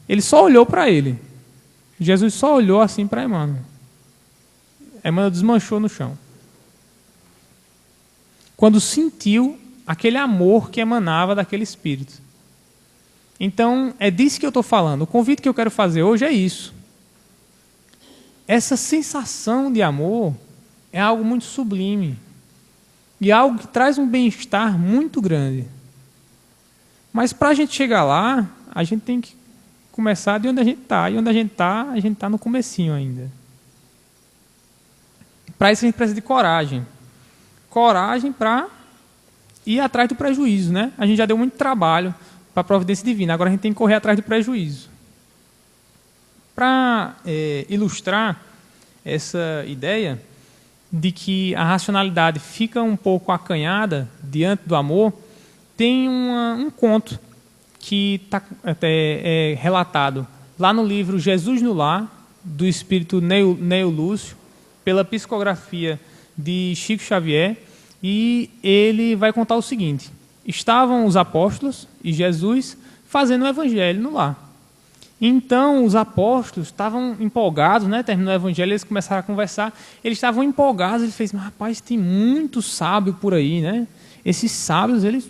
Ele só olhou para ele. Jesus só olhou assim para Emmanuel. Emmanuel desmanchou no chão. Quando sentiu aquele amor que emanava daquele espírito. Então, é disso que eu estou falando. O convite que eu quero fazer hoje é isso. Essa sensação de amor é algo muito sublime. E algo que traz um bem-estar muito grande. Mas para a gente chegar lá, a gente tem que começar de onde a gente está. E onde a gente está no comecinho ainda. Para isso a gente precisa de coragem. Coragem para ir atrás do prejuízo, né? A gente já deu muito trabalho para a providência divina, agora a gente tem que correr atrás do prejuízo. Para ilustrar essa ideia de que a racionalidade fica um pouco acanhada diante do amor, tem um conto que está até relatado lá no livro Jesus no Lar, do espírito Neo Lúcio, pela psicografia de Chico Xavier, e ele vai contar o seguinte: estavam os apóstolos e Jesus fazendo o evangelho no lar. Então os apóstolos estavam empolgados, né? Terminou o evangelho, eles começaram a conversar, eles estavam empolgados, ele fez: mas rapaz, tem muito sábio por aí, né? Esses sábios, eles,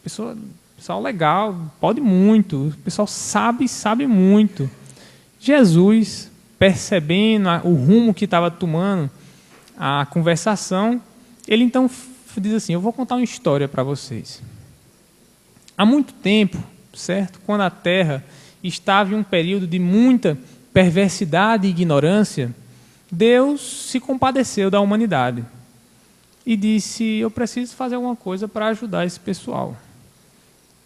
pessoal legal, pode muito, o pessoal sabe muito. Jesus, percebendo o rumo que estava tomando a conversação, ele então diz assim: eu vou contar uma história para vocês. Há muito tempo, certo? Quando a Terra estava em um período de muita perversidade e ignorância, Deus se compadeceu da humanidade e disse: eu preciso fazer alguma coisa para ajudar esse pessoal.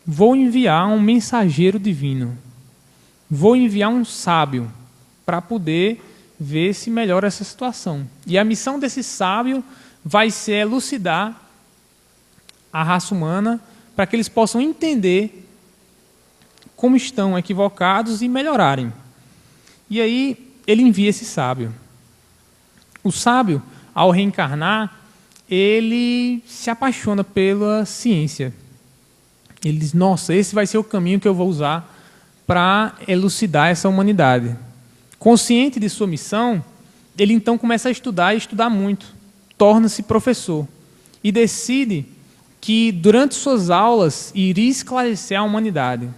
Vou enviar um mensageiro divino. Vou enviar um sábio para poder ver se melhora essa situação. E a missão desse sábio vai ser elucidar a raça humana para que eles possam entender como estão equivocados e melhorarem. E aí ele envia esse sábio. O sábio, ao reencarnar, ele se apaixona pela ciência. Ele diz: nossa, esse vai ser o caminho que eu vou usar para elucidar essa humanidade. Consciente de sua missão, ele então começa a estudar e estudar muito. Torna-se professor e decide que durante suas aulas iria esclarecer a humanidade.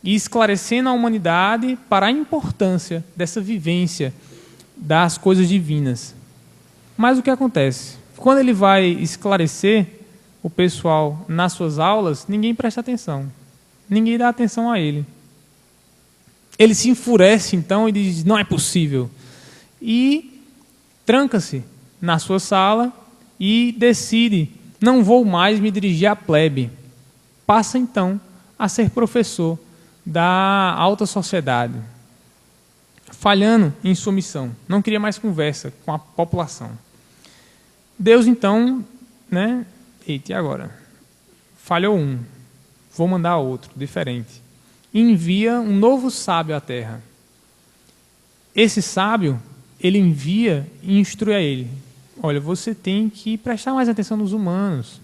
E esclarecendo a humanidade para a importância dessa vivência das coisas divinas. Mas o que acontece? Quando ele vai esclarecer o pessoal nas suas aulas, ninguém presta atenção. Ninguém dá atenção a ele. Ele se enfurece então e diz: não é possível. E tranca-se na sua sala e decide: não vou mais me dirigir à plebe. Passa então a ser professor da alta sociedade, falhando em sua missão. Não queria mais conversa com a população. Deus então, né? Eita, e agora? Falhou um, vou mandar outro, diferente. Envia um novo sábio à Terra. Esse sábio, ele envia e instrui a ele: olha, você tem que prestar mais atenção nos humanos,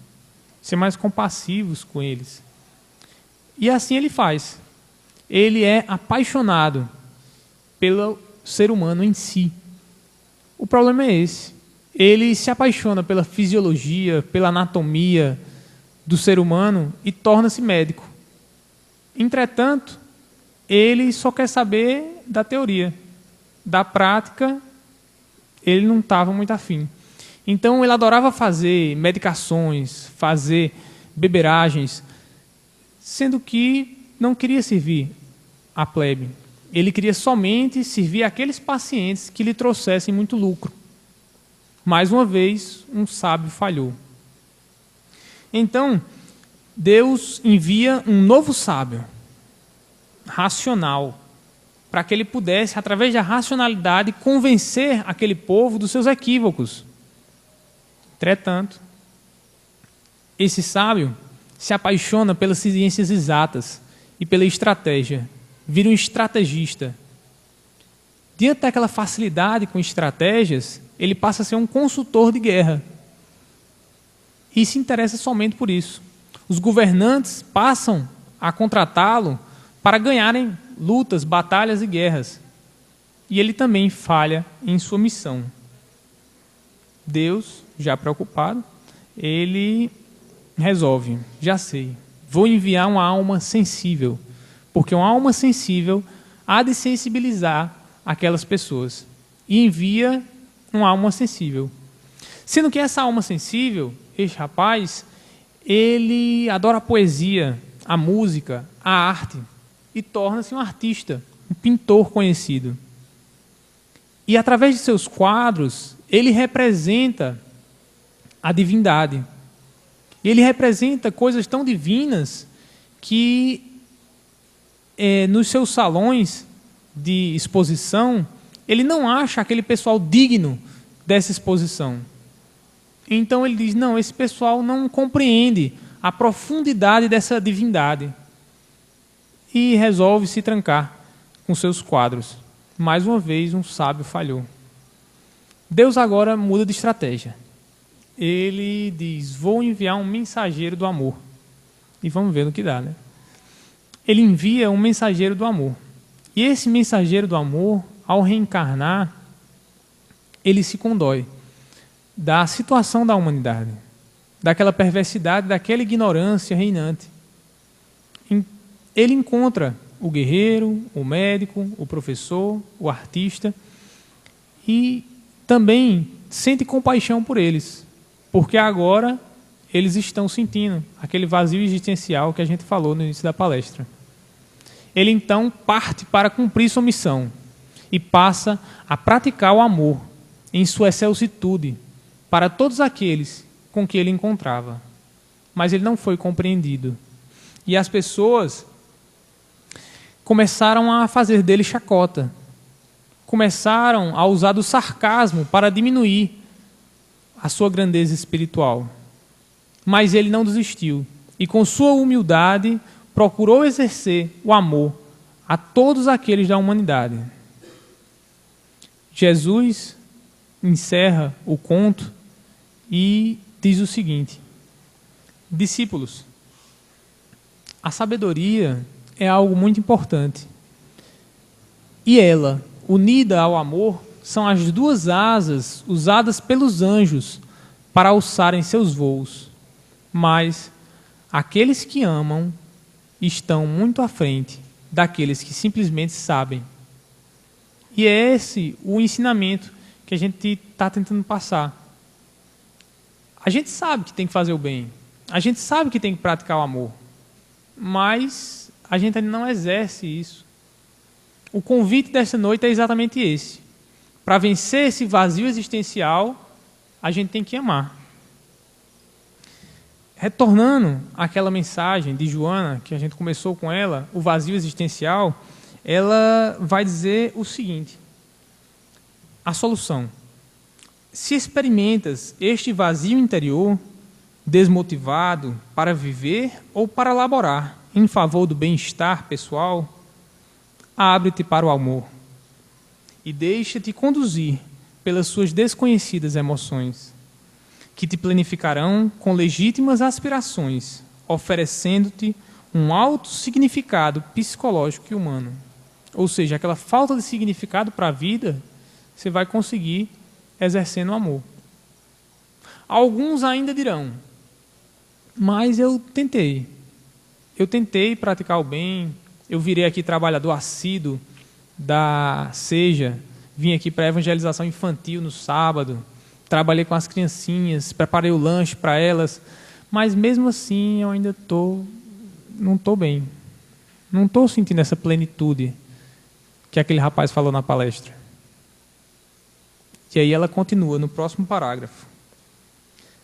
ser mais compassivos com eles. E assim ele faz. Ele é apaixonado pelo ser humano em si. O problema é esse. Ele se apaixona pela fisiologia, pela anatomia do ser humano e torna-se médico. Entretanto, ele só quer saber da teoria. Da prática, ele não estava muito afim. Então, ele adorava fazer medicações, fazer beberagens, sendo que não queria servir a plebe. Ele queria somente servir aqueles pacientes que lhe trouxessem muito lucro. Mais uma vez, um sábio falhou. Então, Deus envia um novo sábio, racional, para que ele pudesse, através da racionalidade, convencer aquele povo dos seus equívocos. Entretanto, esse sábio se apaixona pelas ciências exatas e pela estratégia, vira um estrategista. Diante daquela facilidade com estratégias, ele passa a ser um consultor de guerra. E se interessa somente por isso. Os governantes passam a contratá-lo para ganharem lutas, batalhas e guerras. E ele também falha em sua missão. Deus, já preocupado, ele resolve, já sei, vou enviar uma alma sensível, porque uma alma sensível há de sensibilizar aquelas pessoas. E envia uma alma sensível. Sendo que essa alma sensível, este rapaz, ele adora a poesia, a música, a arte, e torna-se um artista, um pintor conhecido. E através de seus quadros, ele representa a divindade. Ele representa coisas tão divinas que nos seus salões de exposição, ele não acha aquele pessoal digno dessa exposição. Então ele diz, não, esse pessoal não compreende a profundidade dessa divindade. E resolve se trancar com seus quadros. Mais uma vez, um sábio falhou. Deus agora muda de estratégia. Ele diz, vou enviar um mensageiro do amor. E vamos ver no que dá, né? Ele envia um mensageiro do amor. E esse mensageiro do amor, ao reencarnar, ele se condói da situação da humanidade, daquela perversidade, daquela ignorância reinante. Ele encontra o guerreiro, o médico, o professor, o artista e também sente compaixão por eles, porque agora eles estão sentindo aquele vazio existencial que a gente falou no início da palestra. Ele então parte para cumprir sua missão e passa a praticar o amor em sua excelsitude para todos aqueles com que ele encontrava. Mas ele não foi compreendido. E as pessoas começaram a fazer dele chacota. Começaram a usar do sarcasmo para diminuir a sua grandeza espiritual. Mas ele não desistiu. E com sua humildade procurou exercer o amor a todos aqueles da humanidade. Jesus encerra o conto e diz o seguinte: discípulos, a sabedoria é algo muito importante. E ela, unida ao amor, são as duas asas usadas pelos anjos para alçarem seus voos. Mas aqueles que amam estão muito à frente daqueles que simplesmente sabem. E é esse o ensinamento que a gente está tentando passar. A gente sabe que tem que fazer o bem. A gente sabe que tem que praticar o amor. Mas a gente ainda não exerce isso. O convite dessa noite é exatamente esse. Para vencer esse vazio existencial, a gente tem que amar. Retornando àquela mensagem de Joana, que a gente começou com ela, o vazio existencial, ela vai dizer o seguinte: a solução. Se experimentas este vazio interior, desmotivado para viver ou para laborar em favor do bem-estar pessoal, abre-te para o amor e deixa-te conduzir pelas suas desconhecidas emoções, que te planificarão com legítimas aspirações, oferecendo-te um alto significado psicológico e humano. Ou seja, aquela falta de significado para a vida, você vai conseguir exercendo o amor. Alguns ainda dirão, mas eu tentei praticar o bem, eu virei aqui trabalhador assíduo da SEJA, vim aqui para a evangelização infantil no sábado, trabalhei com as criancinhas, preparei o lanche para elas, mas mesmo assim eu ainda não estou bem. Não estou sentindo essa plenitude que aquele rapaz falou na palestra. E aí ela continua no próximo parágrafo.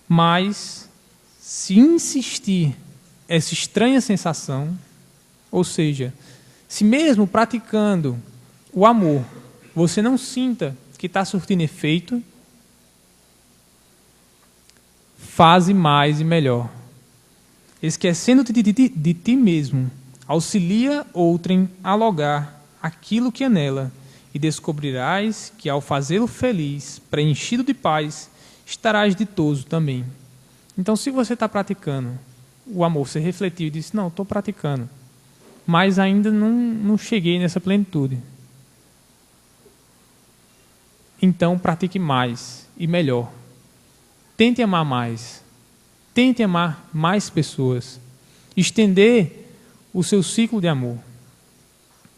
Mas, se insistir essa estranha sensação, ou seja, se mesmo praticando o amor você não sinta que está surtindo efeito, faze mais e melhor. Esquecendo-te de ti mesmo, auxilia outrem a lograr aquilo que é nela, e descobrirás que, ao fazê-lo feliz, preenchido de paz, estarás ditoso também. Então, se você está praticando o amor, você refletiu e disse, não, estou praticando, mas ainda não cheguei nessa plenitude. Então, pratique mais e melhor. Tente amar mais. Tente amar mais pessoas. Estender o seu ciclo de amor.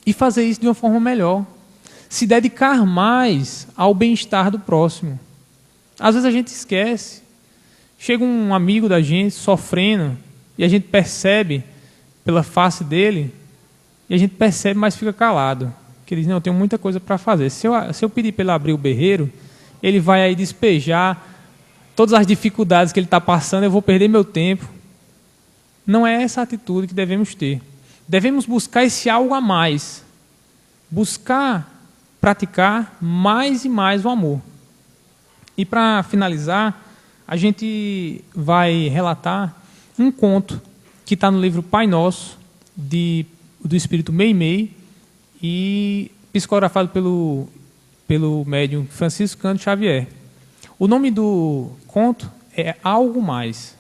E fazer isso de uma forma melhor. Se dedicar mais ao bem-estar do próximo. Às vezes a gente esquece. Chega um amigo da gente sofrendo e a gente percebe pela face dele, e a gente percebe, mas fica calado. Que ele diz, não, eu tenho muita coisa para fazer. Se eu pedir para ele abrir o berreiro, ele vai aí despejar todas as dificuldades que ele está passando, eu vou perder meu tempo. Não é essa atitude que devemos ter. Devemos buscar esse algo a mais. Buscar praticar mais e mais o amor. E para finalizar, a gente vai relatar um conto que está no livro Pai Nosso, do espírito Meimei, e psicografado pelo médium Francisco Cândido Xavier. O nome do conto é Algo Mais.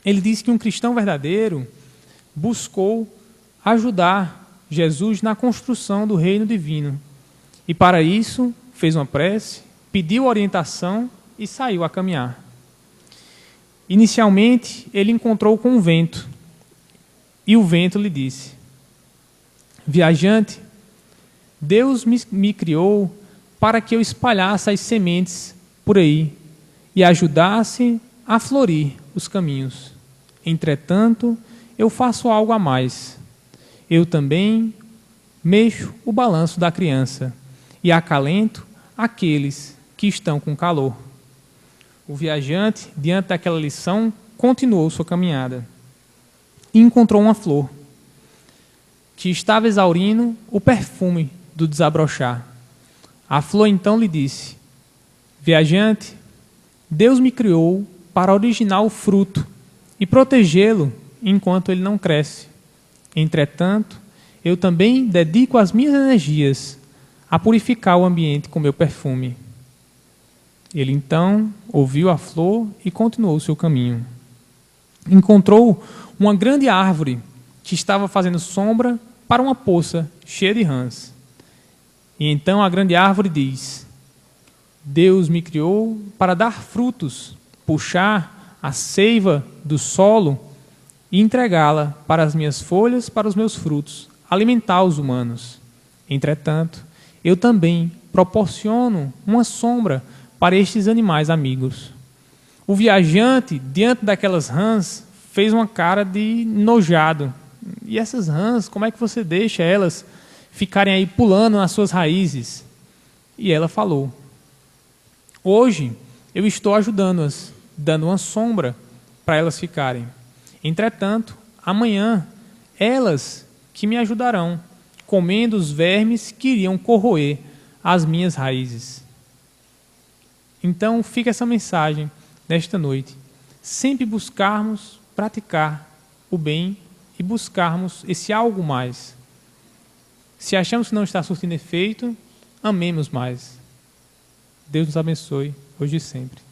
Ele diz que um cristão verdadeiro buscou ajudar Jesus na construção do reino divino. E para isso fez uma prece, pediu orientação e saiu a caminhar. Inicialmente, ele encontrou com o vento. E o vento lhe disse, viajante, Deus me criou para que eu espalhasse as sementes por aí e ajudasse a florir os caminhos. Entretanto, eu faço algo a mais. Eu também mexo o balanço da criança e acalento aqueles que estão com calor. O viajante, diante daquela lição, continuou sua caminhada e encontrou uma flor que estava exaurindo o perfume do desabrochar. A flor então lhe disse, viajante, Deus me criou para originar o fruto e protegê-lo enquanto ele não cresce. Entretanto, eu também dedico as minhas energias a purificar o ambiente com meu perfume. Ele então ouviu a flor e continuou o seu caminho. Encontrou uma grande árvore que estava fazendo sombra para uma poça cheia de rãs. E então a grande árvore diz, Deus me criou para dar frutos, puxar a seiva do solo e entregá-la para as minhas folhas, para os meus frutos, alimentar os humanos. Entretanto, eu também proporciono uma sombra para estes animais amigos. O viajante, diante daquelas rãs, fez uma cara de nojado. E essas rãs, como é que você deixa elas ficarem aí pulando nas suas raízes? E ela falou, hoje eu estou ajudando-as, dando uma sombra para elas ficarem. Entretanto, amanhã, elas que me ajudarão, comendo os vermes que iriam corroer as minhas raízes. Então, fica essa mensagem nesta noite. Sempre buscarmos praticar o bem e buscarmos esse algo mais. Se achamos que não está surtindo efeito, amemos mais. Deus nos abençoe, hoje e sempre.